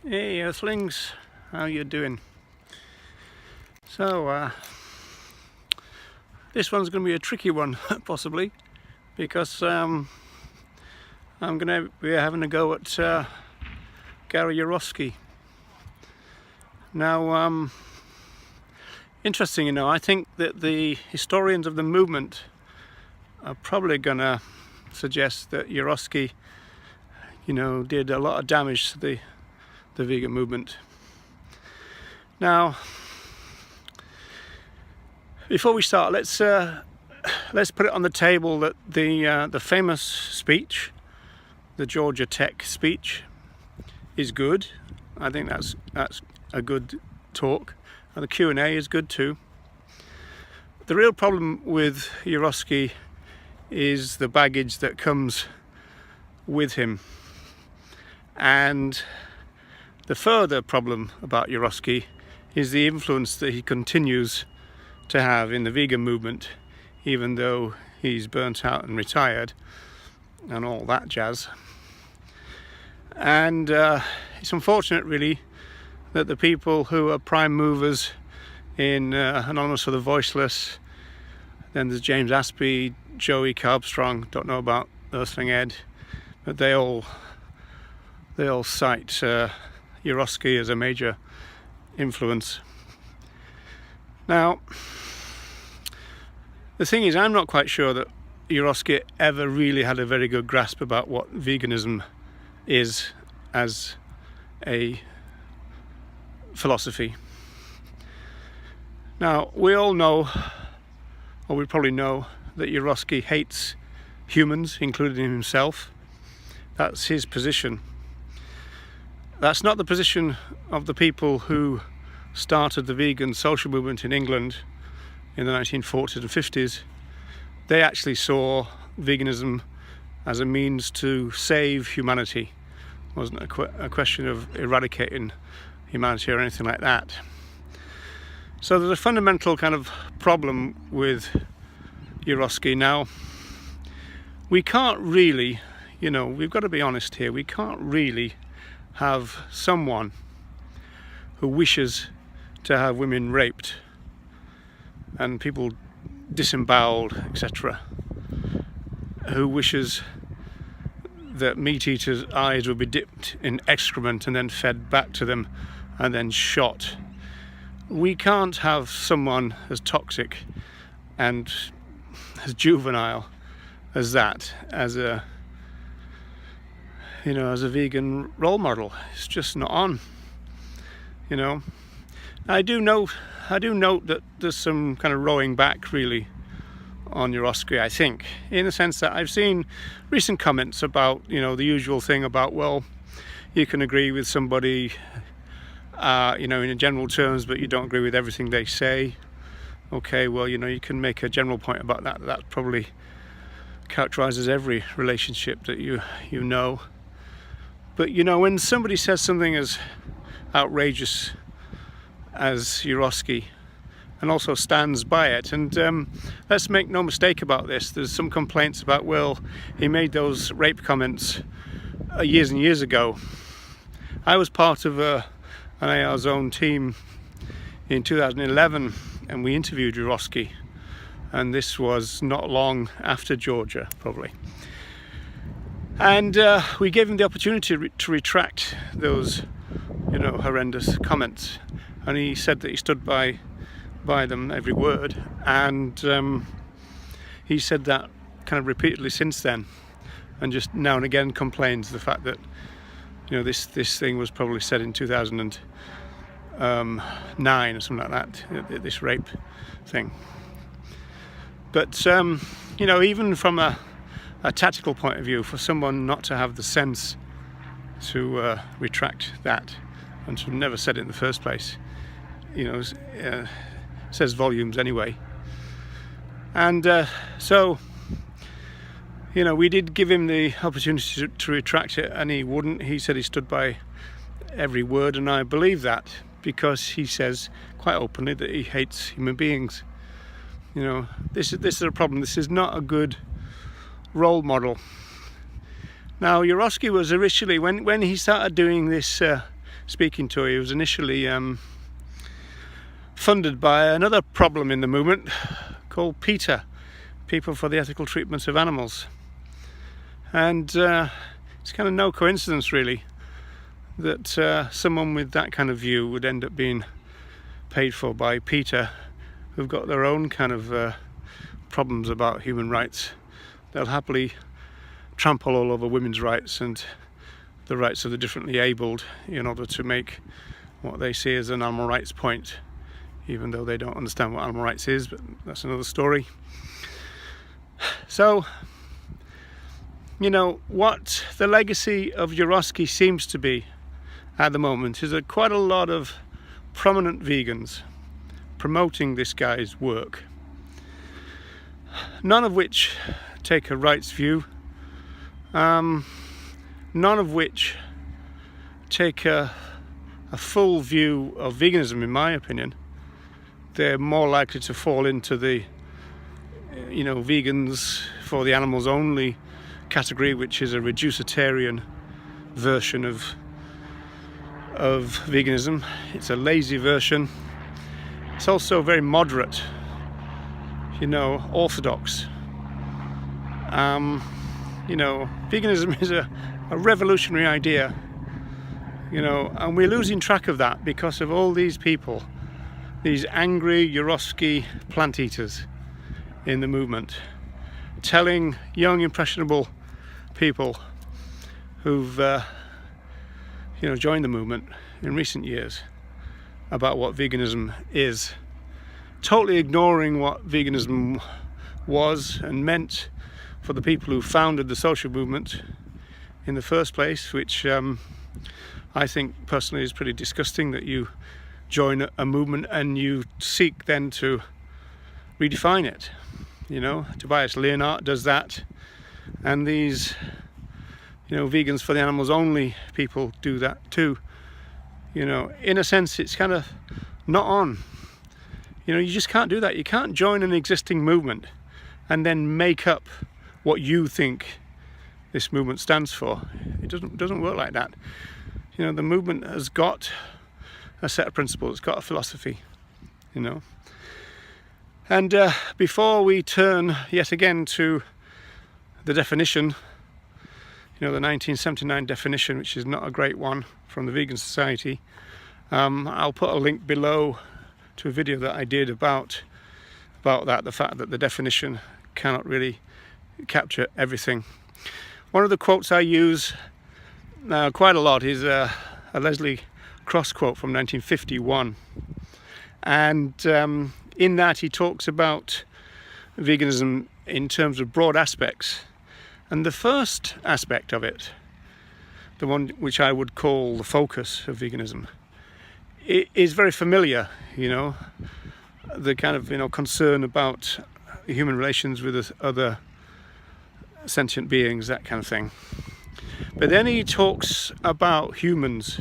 Hey Earthlings, how you doing? So this one's going to be a tricky one possibly, because we're having a go at Gary Yourofsky. Now interesting, I think that the historians of the movement are probably going to suggest that Yourofsky did a lot of damage to the vegan movement. Now, before we start, let's put it on the table that the famous speech, the Georgia Tech speech, is good. I think that's a good talk, and the Q&A is good too. The real problem with Yourofsky is the baggage that comes with him, and the further problem about Yourofsky is the influence that he continues to have in the vegan movement, even though he's burnt out and retired and all that jazz. And it's unfortunate really that the people who are prime movers in Anonymous for the Voiceless, then there's James Aspey, Joey Carbstrong, don't know about Earthling Ed, but they all cite Yourofsky as a major influence. Now, the thing is, I'm not quite sure that Yourofsky ever really had a very good grasp about what veganism is as a philosophy. Now, we all know, or we probably know, that Yourofsky hates humans, including himself. That's his position. That's not the position of the people who started the vegan social movement in England in the 1940s and 50s. They actually saw veganism as a means to save humanity. It wasn't a question of eradicating humanity or anything like that. So there's a fundamental kind of problem with Yourofsky. Now, we can't really, we've got to be honest here, we can't really have someone who wishes to have women raped and people disemboweled, etc., who wishes that meat eaters' eyes would be dipped in excrement and then fed back to them and then shot. We can't have someone as toxic and as juvenile as that as a vegan role model. It's just not on. I do note that there's some kind of rowing back really on Yourofsky, I think, in the sense that I've seen recent comments about the usual thing about, well, you can agree with somebody in general terms, but you don't agree with everything they say. Okay, well, you can make a general point about that. That probably characterizes every relationship that you know. But when somebody says something as outrageous as Yourofsky and also stands by it, and let's make no mistake about this, there's some complaints about, well, he made those rape comments years and years ago. I was part of an AR Zone team in 2011, and we interviewed Yourofsky, and this was not long after Georgia, probably. And we gave him the opportunity to retract those, horrendous comments, and he said that he stood by them, every word. And he said that kind of repeatedly since then, and just now and again complains the fact that this thing was probably said in 2009 or something like that, this rape thing. But even from a tactical point of view, for someone not to have the sense to retract that and to have never said it in the first place, says volumes anyway. And so we did give him the opportunity to retract it, and he wouldn't. He said he stood by every word, and I believe that, because he says quite openly that he hates human beings. This is a problem. This is not a good role model. Now, Yourofsky was originally, when he started doing this speaking to, he was initially funded by another problem in the movement called PETA, People for the Ethical Treatment of Animals. And it's kind of no coincidence really that someone with that kind of view would end up being paid for by PETA, who've got their own kind of problems about human rights. They'll happily trample all over women's rights and the rights of the differently abled in order to make what they see as an animal rights point, even though they don't understand what animal rights is, but that's another story. So, you know, what the legacy of Yourofsky seems to be at the moment is that quite a lot of prominent vegans promoting this guy's work, none of which take a rights view, none of which take a full view of veganism, in my opinion. They're more likely to fall into the, you know, vegans for the animals only category, which is a reducitarian version of veganism. It's a lazy version. It's also very moderate, you know, orthodox. You know, veganism is a revolutionary idea, you know, and we're losing track of that because of all these people, these angry Yourofsky plant eaters in the movement, telling young impressionable people who've you know, joined the movement in recent years about what veganism is, totally ignoring what veganism was and meant for the people who founded the social movement in the first place, which I think personally is pretty disgusting, that you join a movement and you seek then to redefine it. You know, Tobias Leonhardt does that, and these, you know, vegans for the animals only people do that too. You know, in a sense it's kind of not on. You know, you just can't do that. You can't join an existing movement and then make up what you think this movement stands for. It doesn't work like that. You know, the movement has got a set of principles, it's got a philosophy, you know. And before we turn yet again to the definition, you know, the 1979 definition, which is not a great one from the Vegan Society, I'll put a link below to a video that I did about that, the fact that the definition cannot really capture everything. One of the quotes I use quite a lot is a Leslie Cross quote from 1951, and in that he talks about veganism in terms of broad aspects, and the first aspect of it, the one which I would call the focus of veganism, it is very familiar, you know, the kind of, you know, concern about human relations with other sentient beings, that kind of thing. But then he talks about humans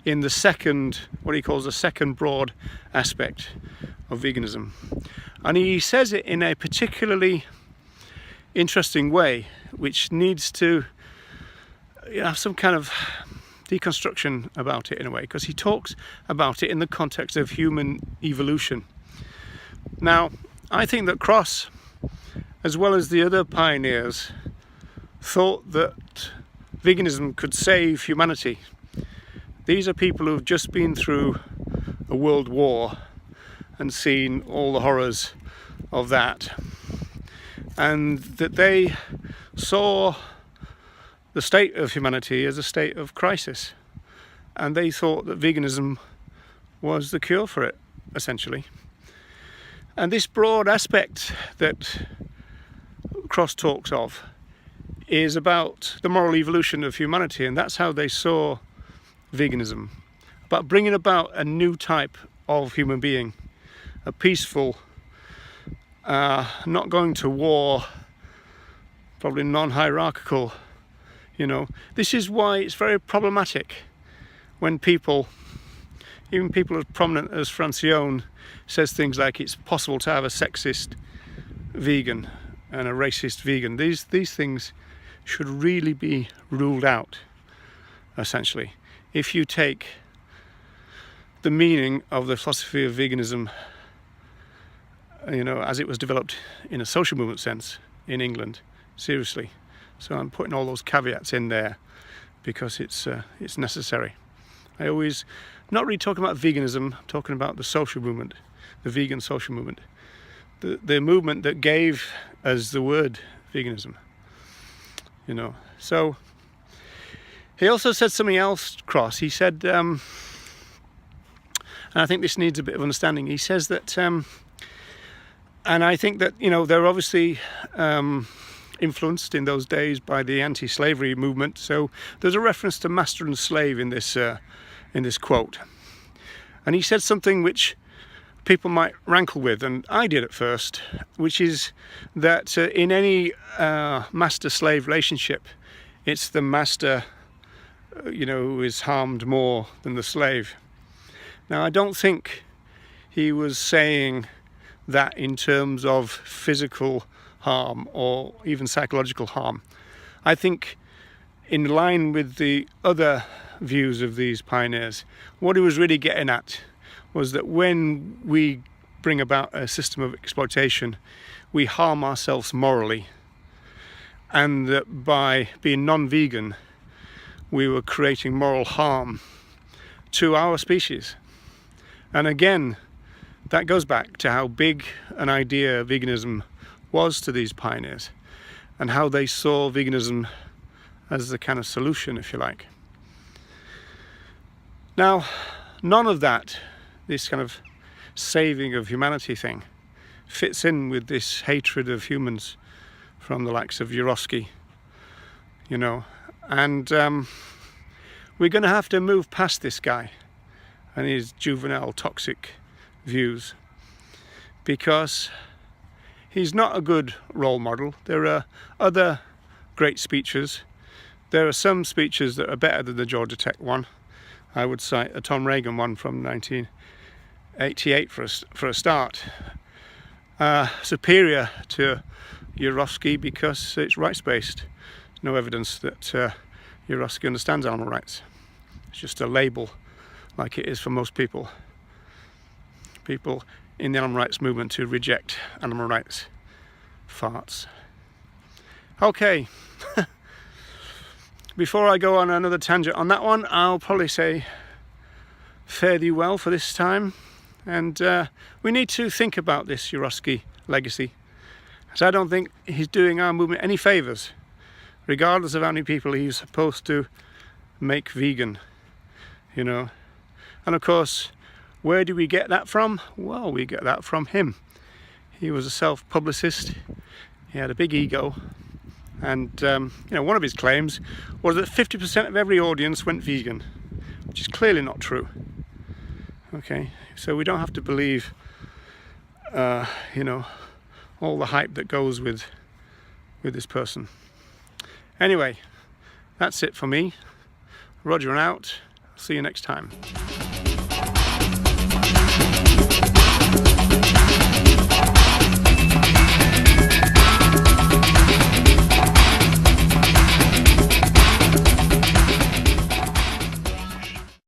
in the second, what he calls the second broad aspect of veganism, and he says it in a particularly interesting way, which needs to, you know, have some kind of deconstruction about it in a way, because he talks about it in the context of human evolution. Now, I think that Cross, as well as the other pioneers, thought that veganism could save humanity. These are people who've just been through a world war and seen all the horrors of that, and that they saw the state of humanity as a state of crisis, and they thought that veganism was the cure for it, essentially. And this broad aspect that Cross talks of is about the moral evolution of humanity, and that's how they saw veganism, about bringing about a new type of human being, a peaceful, not going to war, probably non-hierarchical, you know. This is why it's very problematic when people, even people as prominent as Francione, says things like it's possible to have a sexist vegan and a racist vegan. These things should really be ruled out, essentially. if you take the meaning of the philosophy of veganism, as it was developed in a social movement sense in England, seriously. So I'm putting all those caveats in there because it's necessary. I always, not really talking about veganism, I'm talking about the social movement, the vegan social movement, the movement that gave us the word veganism. So he also said something else, Cross. He said, and I think this needs a bit of understanding. He says that, and I think that they're obviously influenced in those days by the anti-slavery movement. So there's a reference to master and slave in this quote, and he said something which people might rankle with, and I did at first, which is that in any master-slave relationship, it's the master, who is harmed more than the slave. Now, I don't think he was saying that in terms of physical harm or even psychological harm. I think in line with the other views of these pioneers, what he was really getting at was that when we bring about a system of exploitation, we harm ourselves morally, and that by being non-vegan, we were creating moral harm to our species. And again, that goes back to how big an idea veganism was to these pioneers and how they saw veganism as the kind of solution, if you like. Now, none of that, this kind of saving of humanity thing, fits in with this hatred of humans from the likes of Yourofsky, and we're going to have to move past this guy and his juvenile, toxic views, because he's not a good role model. There are other great speeches. There are some speeches that are better than the Georgia Tech one. I would cite a Tom Reagan one from 1988 for a start. Superior to Yourofsky because it's rights-based. No evidence that Yourofsky understands animal rights. It's just a label, like it is for most people in the animal rights movement who reject animal rights farts. Okay. Before I go on another tangent on that one, I'll probably say fare thee well for this time, and we need to think about this Yourofsky legacy, as I don't think he's doing our movement any favours, regardless of how many people he's supposed to make vegan, and of course, where do we get that from? Well, we get that from him. He was a self-publicist, he had a big ego, and one of his claims was that 50% of every audience went vegan, which is clearly not true. Okay, so we don't have to believe all the hype that goes with this person. Anyway, that's it for me. Roger and out. See you next time.